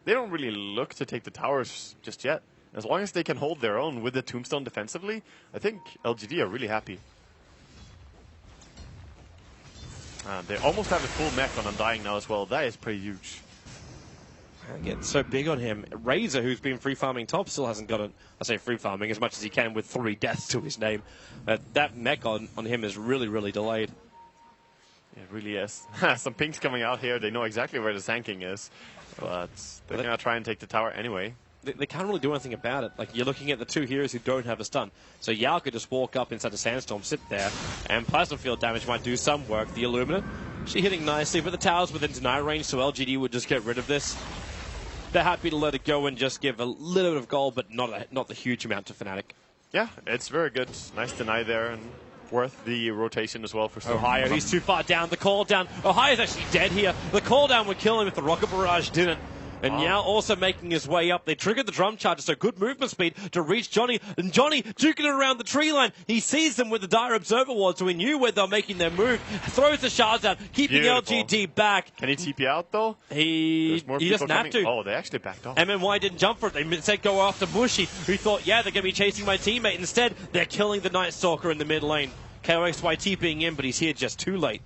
they don't really look to take the towers just yet. As long as they can hold their own with the tombstone defensively, I think LGD are really happy. They almost have a full mech on Undying now as well. That is pretty huge. Getting so big on him. Razor, who's been free farming top, still hasn't got it. I say free farming as much as he can with 3 deaths to his name. But that mech on him is really, really delayed. It really is. Some pinks coming out here. They know exactly where the Sanking is. But they're going to try and take the tower anyway. They can't really do anything about it. Like, you're looking at the 2 heroes who don't have a stun. So Yao could just walk up inside the Sandstorm, sit there, and plasma field damage might do some work. The Illuminate, she hitting nicely, but the tower's within deny range, so LGD would just get rid of this. They're happy to let it go and just give a little bit of gold, but not the huge amount to Fnatic. Yeah, it's very good. Nice deny there, and worth the rotation as well for Storm. Ohio, he's too far down. The call down. Ohio's actually dead here. The call down would kill him if the Rocket Barrage didn't. And Yao also making his way up. They triggered the drum charges, so good movement speed to reach Johnny. And Johnny duking it around the tree line. He sees them with the Dire Observer Ward, so he knew where they're making their move. Throws the shards out, keeping LGD back. Can he TP out, though? He doesn't have to. Oh, they actually backed off. MMY didn't jump for it. They instead go after Mushy, who thought, yeah, they're going to be chasing my teammate. Instead, they're killing the Night Stalker in the mid lane. KOXYT being in, but he's here just too late.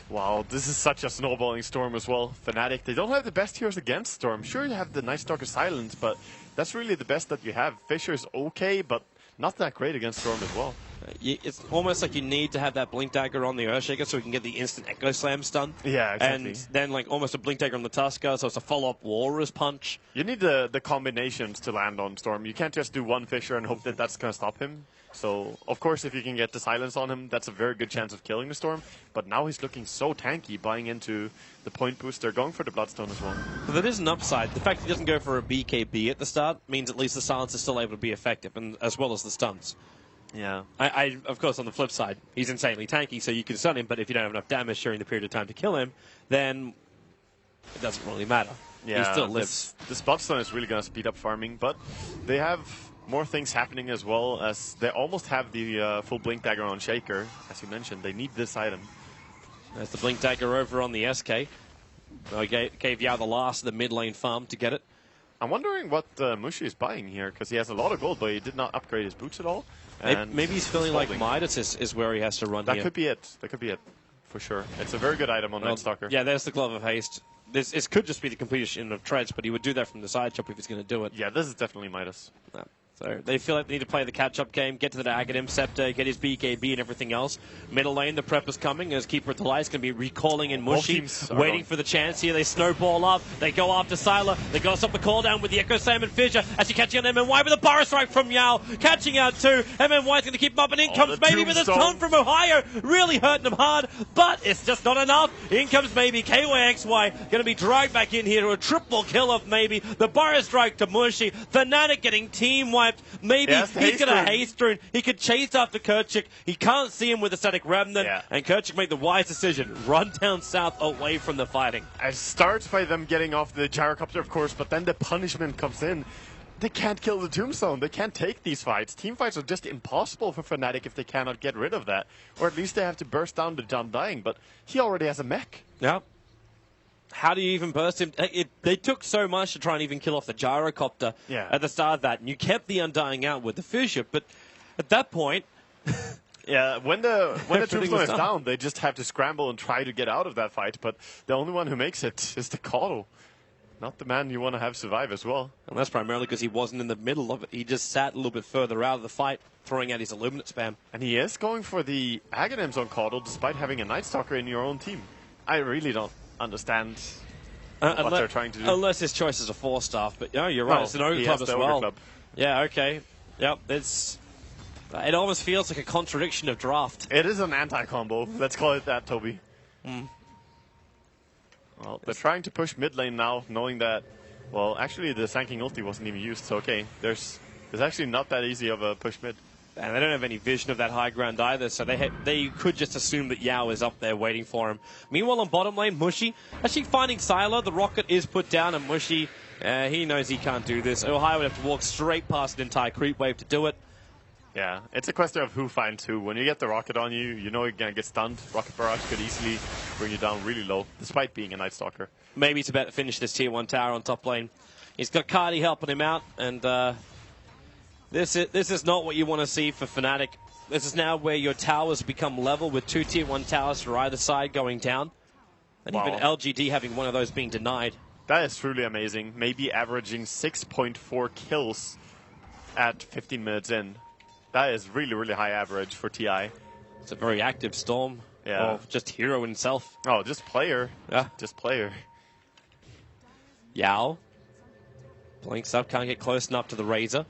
Wow, this is such a snowballing Storm as well. Fnatic, they don't have the best heroes against Storm. Sure, you have the Night Stalker Silence, but that's really the best that you have. Fisher's okay, but not that great against Storm as well. It's almost like you need to have that Blink Dagger on the Earthshaker so we can get the instant Echo Slam stun. Yeah, exactly. And then like almost a Blink Dagger on the Tusker, so it's a follow-up Walrus Punch. You need the combinations to land on Storm. You can't just do one Fisher and hope that that's going to stop him. So, of course, if you can get the silence on him, that's a very good chance of killing the Storm. But now he's looking so tanky, buying into the point booster, going for the Bloodstone as well. But there is an upside. The fact that he doesn't go for a BKB at the start means at least the silence is still able to be effective, and as well as the stuns. Yeah. Of course, on the flip side, he's insanely tanky, so you can stun him, but if you don't have enough damage during the period of time to kill him, then it doesn't really matter. Yeah, he still lives. This Bloodstone is really going to speed up farming, but they have more things happening as well, as they almost have the full Blink Dagger on Shaker. As you mentioned, they need this item. There's the Blink Dagger over on the SK. Gave Yao the last of the mid lane farm to get it. I'm wondering what Mushi is buying here, because he has a lot of gold, but he did not upgrade his boots at all. Maybe he's feeling like Midas is where he has to run here. That could be it. That could be it, for sure. It's a very good item on Night Stalker. Yeah, there's the Glove of Haste. This could just be the completion of Treads, but he would do that from the side chop if he's going to do it. Yeah, this is definitely Midas. Yeah. So they feel like they need to play the catch-up game, get to the Aghanim Scepter, get his BKB and everything else. Middle lane, the prep is coming as Keeper to Light is going to be recalling in Mushy, waiting for the chance here. They snowball up, they go after Sylar, they got to stop the call down with the Echo Slam and Fissure as he catching on MMY with a Burrow Strike from Yao, catching out too. MMY is going to keep him up, and in comes Maybe with a stun from Ohio, really hurting him hard, but it's just not enough. In comes Maybe, KYXY going to be dragged back in here to a triple kill of Maybe. The Burrow Strike to Mushy, Fnatic getting team wiped. Maybe he's got a haste rune. He could chase after Kerchik. He can't see him with a static remnant. Yeah. And Kerchik made the wise decision. Run down south away from the fighting. It starts by them getting off the gyrocopter, of course, but then the punishment comes in. They can't kill the Tombstone. They can't take these fights. Team fights are just impossible for Fnatic if they cannot get rid of that. Or at least they have to burst down the Undying, but he already has a mech. Yeah. How do you even burst him? They took so much to try and even kill off the gyrocopter at the start of that, and you kept the Undying out with the Fissure, but at that point... yeah, when the Tombstone is down, they just have to scramble and try to get out of that fight, but the only one who makes it is the Caudle. Not the man you want to have survive as well. And that's primarily because he wasn't in the middle of it. He just sat a little bit further out of the fight, throwing out his Illuminate spam. And he is going for the Aghanims on Caudle, despite having a Night Stalker in your own team. I really don't understand what they're trying to do. Unless his choice is a 4-staff, but no, you're right, it's an Ogre Club as well. Club. Yeah, okay. Yep, it almost feels like a contradiction of draft. It is an anti-combo. Let's call it that, Toby. Well, they're trying to push mid lane now, knowing that, well, actually the Sanking ulti wasn't even used, so okay. There's actually not that easy of a push mid. And they don't have any vision of that high ground either, so they could just assume that Yao is up there waiting for him. Meanwhile, on bottom lane, Mushy actually finding Sylar. The rocket is put down, and Mushy, he knows he can't do this. Ohio would have to walk straight past an entire creep wave to do it. Yeah, it's a question of who finds who. When you get the rocket on you, you know you're going to get stunned. Rocket barrage could easily bring you down really low, despite being a Night Stalker. Maybe he's about to finish this tier 1 tower on top lane. He's got Cardi helping him out, and this is not what you want to see for Fnatic. This is now where your towers become level with 2 tier 1 towers for either side going down. And even LGD having one of those being denied. That is truly amazing. Maybe averaging 6.4 kills at 15 minutes in. That is really, really high average for TI. It's a very active Storm. Yeah. Or just hero himself. Oh, just player. Yeah. Just player. Yao. Blinks up, can't get close enough to the Razor.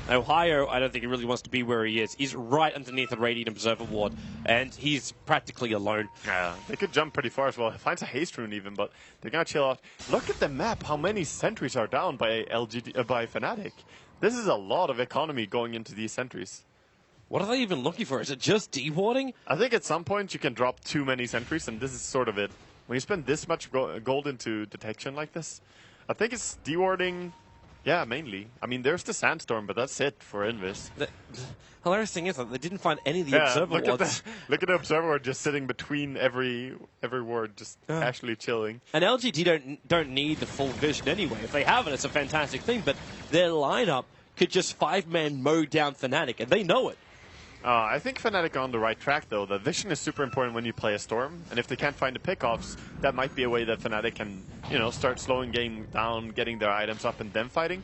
Ohio, I don't think he really wants to be where he is. He's right underneath the Radiant Observer Ward, and he's practically alone. Yeah, they could jump pretty far as well. Finds a haste rune even, but they're gonna chill out. Look at the map, how many sentries are down by by Fnatic. This is a lot of economy going into these sentries. What are they even looking for? Is it just dewarding? I think at some point you can drop too many sentries, and this is sort of it. When you spend this much gold into detection like this, I think it's dewarding. Yeah, mainly. I mean, there's the Sandstorm, but that's it for Invis. The hilarious thing is that they didn't find any of the Observer wards. Look at the Observer ward just sitting between every ward, just actually chilling. And LGD don't need the full vision anyway. If they have it, it's a fantastic thing, but their lineup could just 5-man mow down Fnatic, and they know it. I think Fnatic are on the right track, though. The vision is super important when you play a Storm, and if they can't find the pickoffs, that might be a way that Fnatic can, you know, start slowing game down, getting their items up, and then fighting.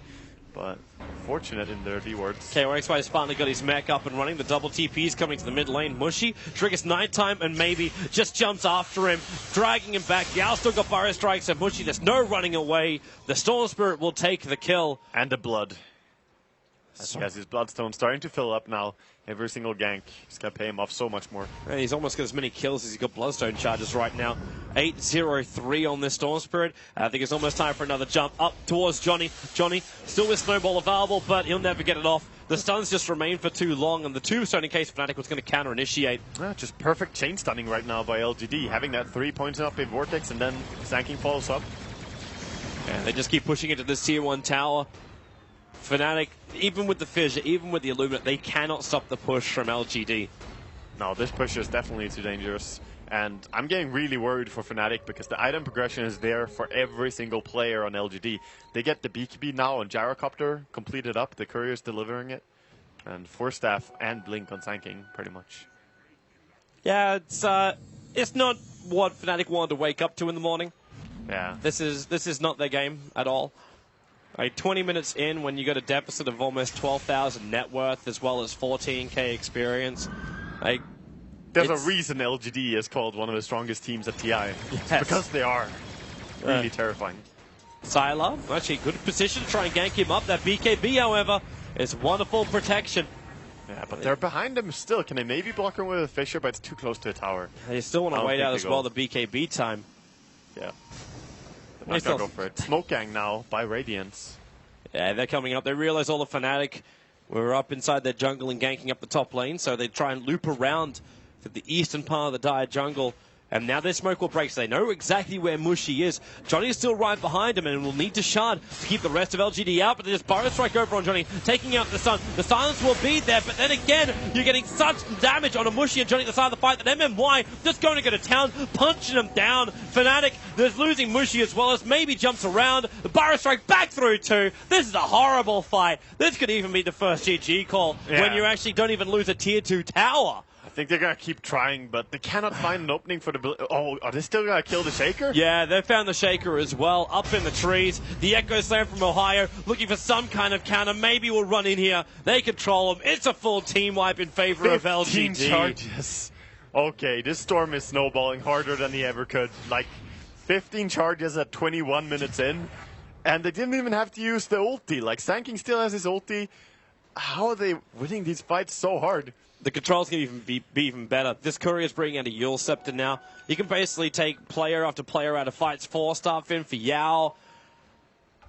But fortunate in their D-wards. Okay, X has finally got his mech up and running. The double TP is coming to the mid lane. Mushy triggers nighttime and maybe just jumps after him, dragging him back. Yao still got Burrow Strikes and Mushy. There's no running away. The Storm Spirit will take the kill. And the blood. He has his Bloodstone starting to fill up now. Every single gank. He's going to pay him off so much more. And he's almost got as many kills as he's got Bloodstone charges right now. 8-0-3 on this Storm Spirit. I think it's almost time for another jump up towards Johnny. Johnny still with Snowball available, but he'll never get it off. The stuns just remain for too long, and the Tombstone in case Fnatic was going to counter-initiate. Just perfect chain stunning right now by LGD. Having that 3 points up in Vortex, and then Sanking follows up. And they just keep pushing into this tier 1 tower. Fnatic, even with the Fissure, even with the Illuminate, they cannot stop the push from LGD. No, this push is definitely too dangerous. And I'm getting really worried for Fnatic because the item progression is there for every single player on LGD. They get the BKB now on Gyrocopter completed up, the Courier's delivering it. And Force Staff and Blink on Sanking, pretty much. Yeah, it's not what Fnatic wanted to wake up to in the morning. Yeah. This is not their game at all. 20 minutes in, when you got a deficit of almost 12,000 net worth as well as 14k experience, there's a reason LGD is called one of the strongest teams at TI. Yes. Because they are really terrifying. Sylar, actually good position to try and gank him up. That BKB, however, is wonderful protection. Yeah, but they're behind him still. Can they maybe block him with a Fissure, but it's too close to a tower. They still want to wait out as well the BKB time. Yeah. Might not go for it. Smoke Gang now by Radiance. Yeah, they're coming up. They realize all the Fnatic were up inside their jungle and ganking up the top lane, so they try and loop around to the eastern part of the Dire jungle. And now their smoke will break, so they know exactly where Mushy is. Johnny is still right behind him and will need to shard to keep the rest of LGD out, but they just Burrow Strike over on Johnny, taking out the Sun. The silence will be there, but then again, you're getting such damage on a Mushy and Johnny at the side of the fight that MMY just going to go to town, punching him down. Fnatic, there's losing Mushy as well as maybe jumps around. The Burrow Strike back through too. This is a horrible fight. This could even be the first GG call when you actually don't even lose a tier 2 tower. I think they're going to keep trying, but they cannot find an opening for the... Oh, are they still going to kill the Shaker? Yeah, they found the Shaker as well, up in the trees. The Echo Slam from Ohio, looking for some kind of counter. Maybe we'll run in here. They control him. It's a full team wipe in favor of LGD. 15 charges. Okay, this Storm is snowballing harder than he ever could. Like, 15 charges at 21 minutes in, and they didn't even have to use the ulti. Like, Sanking still has his ulti. How are they winning these fights so hard? The controls can even be even better. This Courier's bringing out a Yule Scepter now. You can basically take player after player out of fights. 4-star Finn for Yao.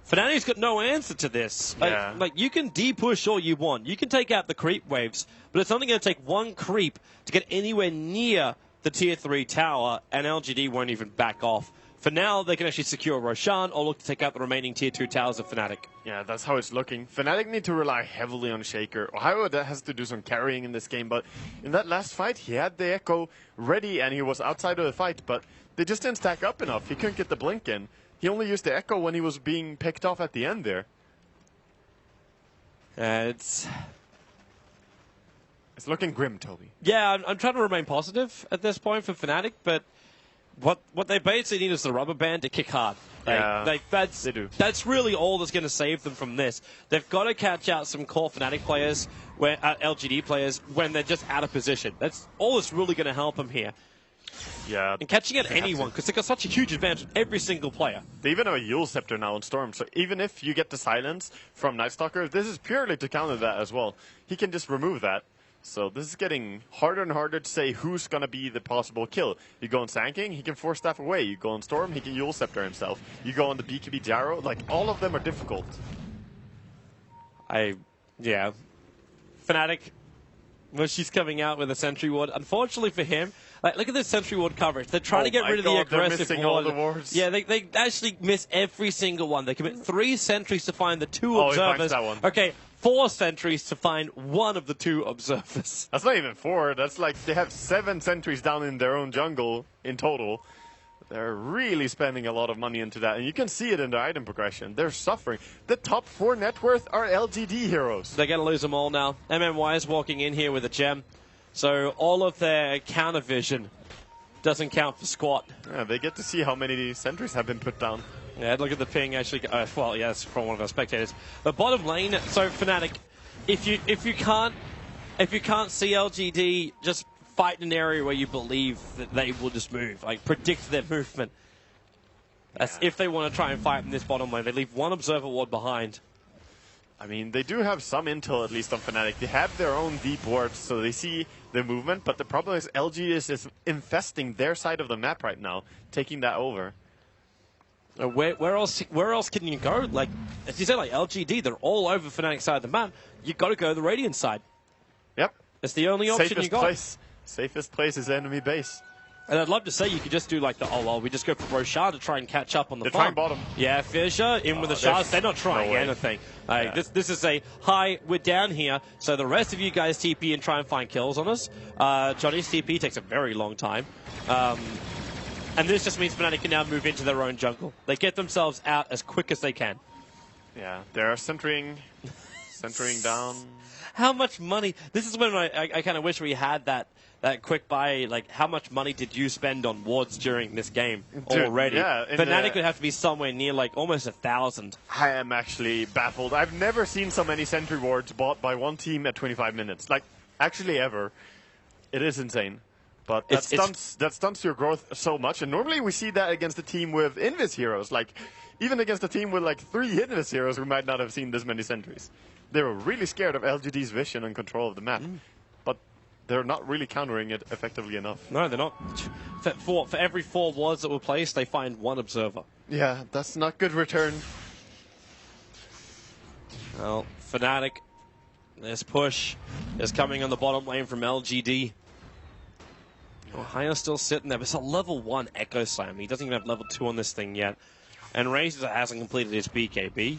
Fnatic's got no answer to this. Yeah. Like, you can de-push all you want. You can take out the creep waves, but it's only going to take one creep to get anywhere near the tier 3 tower, and LGD won't even back off. For now, they can actually secure Roshan or look to take out the remaining Tier 2 towers of Fnatic. Yeah, that's how it's looking. Fnatic need to rely heavily on Shaker. Ohio has to do some carrying in this game, but in that last fight, he had the Echo ready and he was outside of the fight, but they just didn't stack up enough. He couldn't get the blink in. He only used the Echo when he was being picked off at the end there. It's looking grim, Toby. Yeah, I'm trying to remain positive at this point for Fnatic, but what they basically need is the rubber band to kick hard. They do. That's really all that's going to save them from this. They've got to catch out some core Fnatic players, LGD players, when they're just out of position. That's all that's really going to help them here. Yeah. And catching out anyone, because they've got such a huge advantage on every single player. They even have a Yule Scepter now on Storm, so even if you get the silence from Nightstalker, this is purely to counter that as well. He can just remove that. So this is getting harder and harder to say who's going to be the possible kill. You go on Sanking, he can Force Staff away. You go on Storm, he can Yule Scepter himself. You go on the BKB Gyro, like all of them are difficult. Yeah. Fnatic, when she's coming out with a Sentry Ward, unfortunately for him, like, look at this Sentry Ward coverage. They're trying to get rid of the aggressive ward. All the wards. Yeah, they actually miss every single one. They commit 3 sentries to find the 2 observers. He finds that one. Okay, 4 sentries to find 1 of the 2 observers. That's not even 4. That's like they have 7 sentries down in their own jungle in total. They're really spending a lot of money into that, and you can see it in their item progression. They're suffering. The top 4 net worth are LGD heroes. They're going to lose them all now. MMY is walking in here with a gem, so all of their counter vision doesn't count for squat. Yeah, they get to see how many sentries have been put down. Yeah, look at the ping actually. Well, yes, from one of our spectators. But bottom lane, so Fnatic, if you can't see LGD, just fight in an area where you believe that they will just move, like predict their movement. That's if they want to try and fight in this bottom lane. They leave 1 observer ward behind. I mean, they do have some intel, at least on Fnatic. They have their own deep wards, so they see the movement, but the problem is LG is infesting their side of the map right now, taking that over. Where else can you go? Like, as you said, like LGD, they're all over Fnatic's side of the map. You got to go to the Radiant side. Yep. It's the only option you got. Safest place is enemy base. And I'd love to say you could just do like we just go for Roshan to try and catch up on the farm. They're trying bottom. Yeah, Fisher in with the shards. They're not trying anything. This is a, hi, we're down here, so the rest of you guys TP and try and find kills on us. Johnny's TP takes a very long time. And this just means Fnatic can now move into their own jungle. They get themselves out as quick as they can. Yeah, they're centering down. How much money? This is when I kind of wish we had that quick buy. Like, how much money did you spend on wards during this game already? Yeah, Fnatic would have to be somewhere near like almost 1,000. I am actually baffled. I've never seen so many sentry wards bought by one team at 25 minutes. Like, actually ever. It is insane. But that stunts your growth so much. And normally we see that against a team with Invis heroes. Like, even against a team with like 3 Invis heroes, we might not have seen this many sentries. They were really scared of LGD's vision and control of the map. But they're not really countering it effectively enough. No, they're not. For every 4 wards that were placed, they find 1 observer. Yeah, that's not good return. Well, Fnatic, this push is coming on the bottom lane from LGD. Ohio's still sitting there, but it's a level 1 Echo Slam. He doesn't even have level 2 on this thing yet. And Razor hasn't completed his BKB.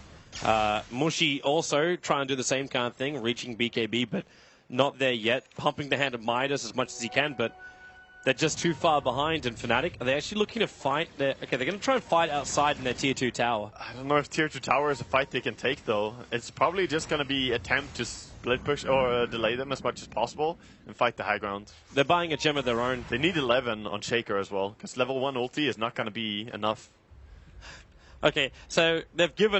Mushi also trying to do the same kind of thing, reaching BKB, but not there yet. Pumping the hand of Midas as much as he can, but they're just too far behind in Fnatic. Are they actually looking to fight? Okay, they're going to try and fight outside in their Tier 2 tower. I don't know if Tier 2 tower is a fight they can take, though. It's probably just going to be attempt to split push or delay them as much as possible and fight the high ground. They're buying a gem of their own. They need 11 on Shaker as well, because level 1 ulti is not going to be enough. Okay, so they've given